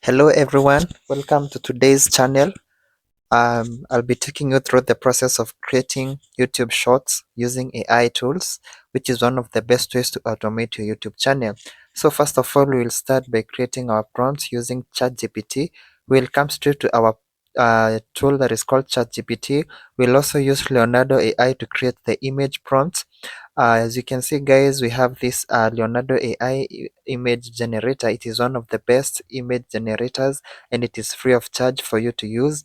Hello everyone, welcome to today's channel. I'll be taking you through the process of creating YouTube shorts using AI tools, which is one of the best ways to automate your YouTube channel. So first of all, we will start by creating our prompts using ChatGPT. We'll come straight to our tool that is called ChatGPT. We'll also use Leonardo.Ai to create the image prompts. As you can see, guys, we have this Leonardo.Ai image generator. It is one of the best image generators and it is free of charge for you to use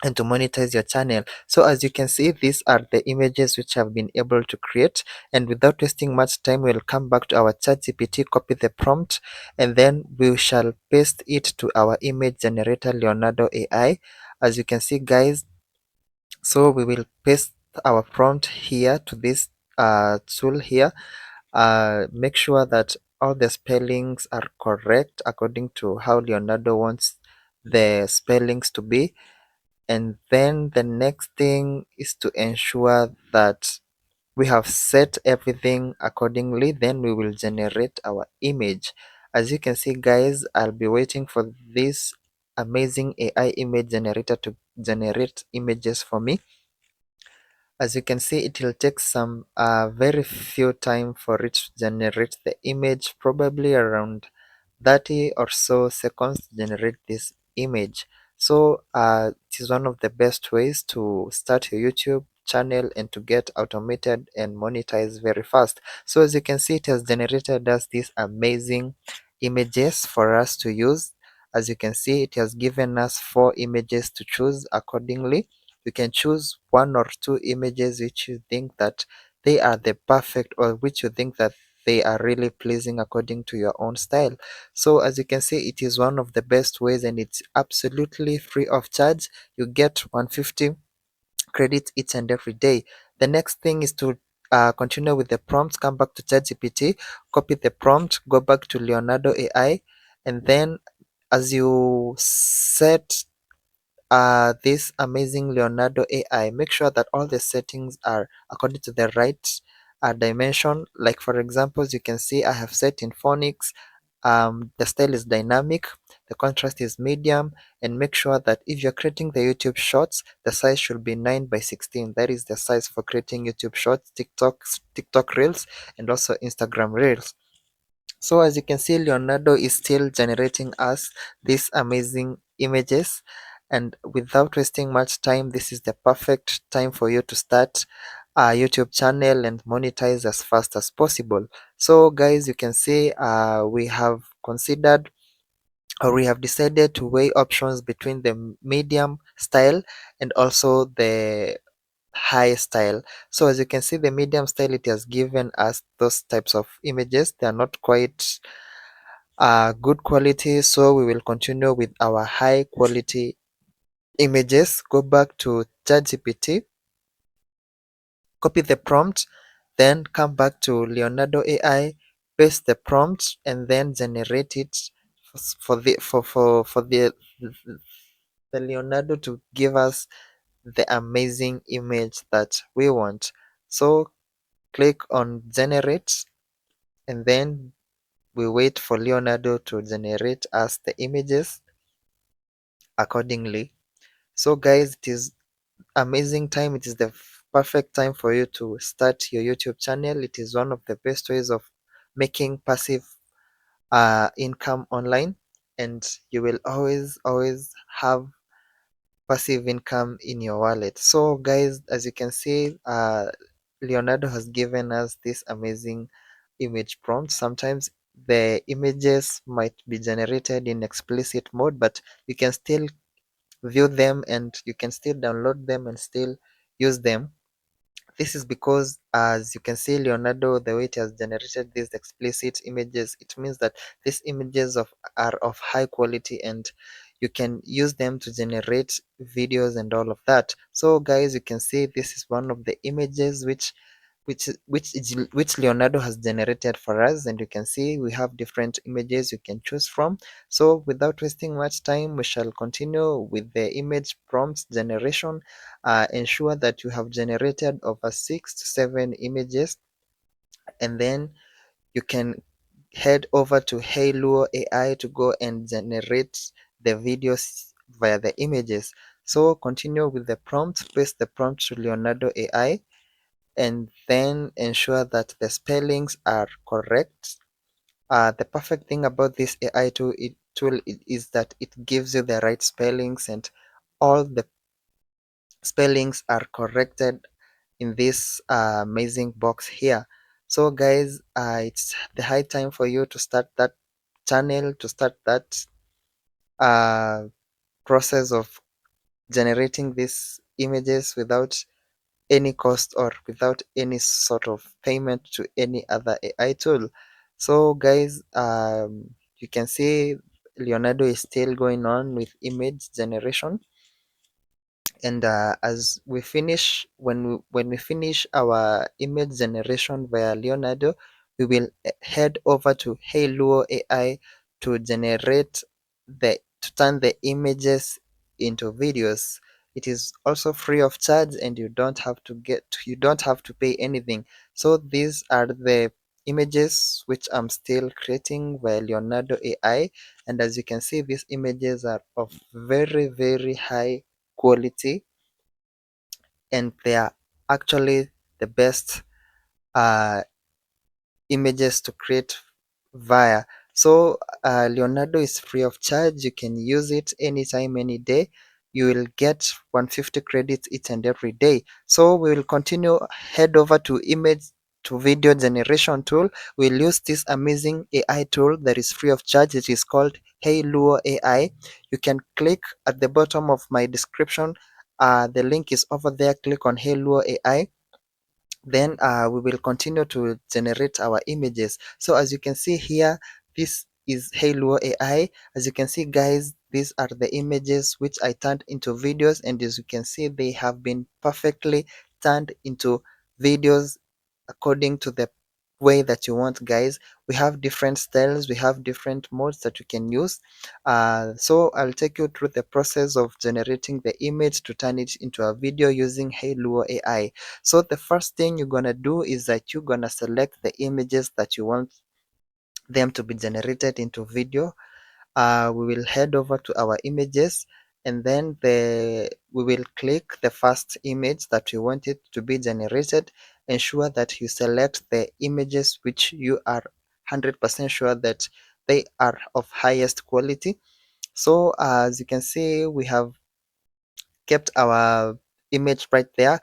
and to monetize your channel. So as you can see, these are the images which I've been able to create, and without wasting much time, we'll come back to our ChatGPT, copy the prompt, and then we shall paste it to our image generator Leonardo.Ai. As you can see, guys, so we will paste our prompt here to this tool here. Make sure that all the spellings are correct according to how Leonardo wants the spellings to be. And then the next thing is to ensure that we have set everything accordingly. Then we will generate our image. As you can see, guys, I'll be waiting for this amazing AI image generator to generate images for me. As you can see, it will take some very few time for it to generate the image, probably around 30 or so seconds to generate this image. So it is one of the best ways to start your YouTube channel and to get automated and monetized very fast. So as you can see, it has generated us these amazing images for us to use. As you can see, it has given us 4 images to choose accordingly. You can choose 1 or 2 images which you think that they are the perfect, or which you think that they are really pleasing according to your own style. So as you can see, it is one of the best ways and it's absolutely free of charge. You get 150 credits each and every day. The next thing is to continue with the prompts. Come back to ChatGPT, copy the prompt, go back to Leonardo.AI, and then as you set this amazing Leonardo.AI, make sure that all the settings are according to the right dimension. Like for example, as you can see, I have set in phonics. The style is dynamic, the contrast is medium, and make sure that if you're creating the YouTube shorts, the size should be 9 by 16. That is the size for creating YouTube shorts, TikTok reels, and also Instagram reels. So as you can see, Leonardo is still generating us these amazing images, and without wasting much time, this is the perfect time for you to start a YouTube channel and monetize as fast as possible. So guys, you can see we have considered, or we have decided to weigh options between the medium style and also the high style. So as you can see, the medium style, it has given us those types of images. They are not quite good quality, so we will continue with our high quality images. Go back to ChatGPT, copy the prompt, then come back to Leonardo.AI, paste the prompt, and then generate it for the Leonardo to give us the amazing image that we want. So click on generate, and then we wait for Leonardo to generate us the images accordingly. So guys, it is amazing time. It is the perfect time for you to start your YouTube channel. It is one of the best ways of making passive income online, and you will always have passive income in your wallet. So guys, as you can see, Leonardo has given us this amazing image prompt. Sometimes the images might be generated in explicit mode, but you can still view them and you can still download them and still use them. This is because, as you can see, Leonardo, the way it has generated these explicit images, it means that these images are of high quality and you can use them to generate videos and all of that. So guys, you can see this is one of the images which Leonardo has generated for us, and you can see we have different images you can choose from. So without wasting much time, we shall continue with the image prompts generation. Ensure that you have generated over 6 to 7 images, and then you can head over to Hailuo.Ai to go and generate the videos via the images. So continue with the prompt, paste the prompt to Leonardo.AI, and then ensure that the spellings are correct. The perfect thing about this AI tool is that it gives you the right spellings, and all the spellings are corrected in this amazing box here. So guys, it's the high time for you to start that channel, to start that uh, process of generating these images without any cost or without any sort of payment to any other AI tool. So guys, you can see Leonardo is still going on with image generation, and as we finish when we finish our image generation via Leonardo, we will head over to Hailuo.AI to generate to turn the images into videos. It is also free of charge, and you don't have to pay anything. So these are the images which I'm still creating via Leonardo.AI, and as you can see, these images are of very high quality, and they are actually the best uh, images to create via. So Leonardo is free of charge. You can use it anytime, any day. You will get 150 credits each and every day. So we will continue, head over to image to video generation tool. We'll use this amazing AI tool that is free of charge. It is called Hailuo.AI. You can click at the bottom of my description. The link is over there. Click on Hailuo.AI, then we will continue to generate our images. So as you can see here, this is Hailuo.AI. As you can see guys, these are the images which I turned into videos, and as you can see, they have been perfectly turned into videos according to the way that you want, guys. We have different styles, we have different modes that you can use. So I'll take you through the process of generating the image to turn it into a video using Hailuo.AI. So the first thing you're gonna do is that you're gonna select the images that you want them to be generated into video. We will head over to our images, and then we will click the first image that we want it to be generated. Ensure that you select the images which you are 100% sure that they are of highest quality. So as you can see, we have kept our image right there.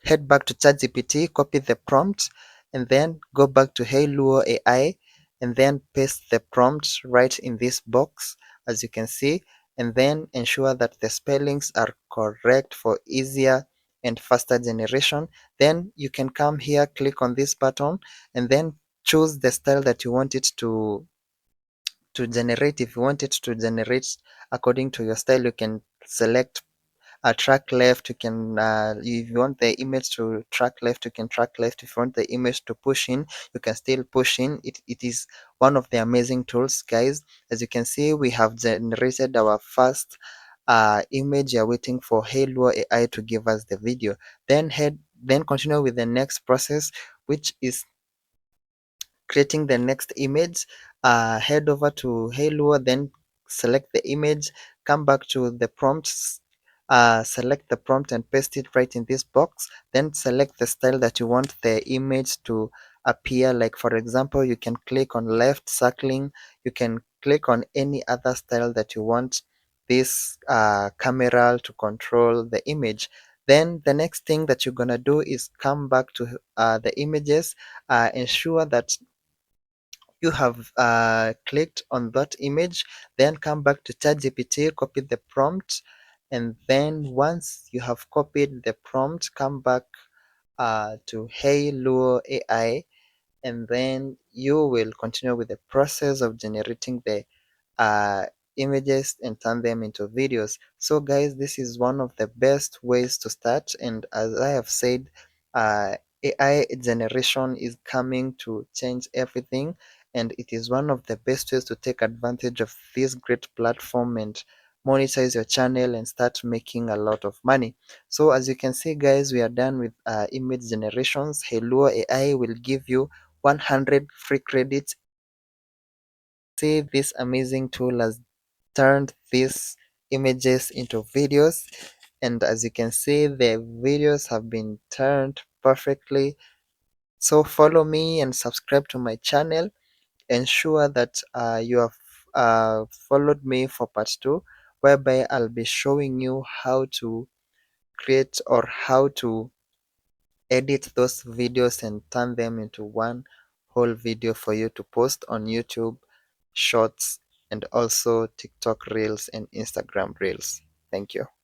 Head back to ChatGPT, copy the prompt, and then go back to Hailuo.AI, and then paste the prompt right in this box, as you can see, and then ensure that the spellings are correct for easier and faster generation. Then you can come here, click on this button, and then choose the style that you want it to generate. If you want it to generate according to your style, you can select track left. You can if you want the image to track left, you can track left. If you want the image to push in, you can still push in. It is one of the amazing tools, guys. As you can see, we have generated our first image. You're waiting for Hailuo.AI to give us the video. Then continue with the next process, which is creating the next image. Head over to Hailuo, then select the image, come back to the prompts, select the prompt and paste it right in this box. Then select the style that you want the image to appear like. For example, you can click on left circling, you can click on any other style that you want this camera to control the image. Then the next thing that you're gonna do is come back to the images. Ensure that you have clicked on that image, then come back to ChatGPT, copy the prompt, and then once you have copied the prompt, come back to Hailuo.AI, and then you will continue with the process of generating the uh, images and turn them into videos. So guys, this is one of the best ways to start, and as I have said, AI generation is coming to change everything, and it is one of the best ways to take advantage of this great platform and monetize your channel and start making a lot of money. So as you can see guys, we are done with image generations. Hailuo.AI will give you 100 free credits see, this amazing tool has turned these images into videos, and as you can see, the videos have been turned perfectly. So follow me and subscribe to my channel. Ensure that you have followed me for part 2, whereby I'll be showing you how to create or how to edit those videos and turn them into one whole video for you to post on YouTube Shorts and also TikTok Reels and Instagram Reels. Thank you.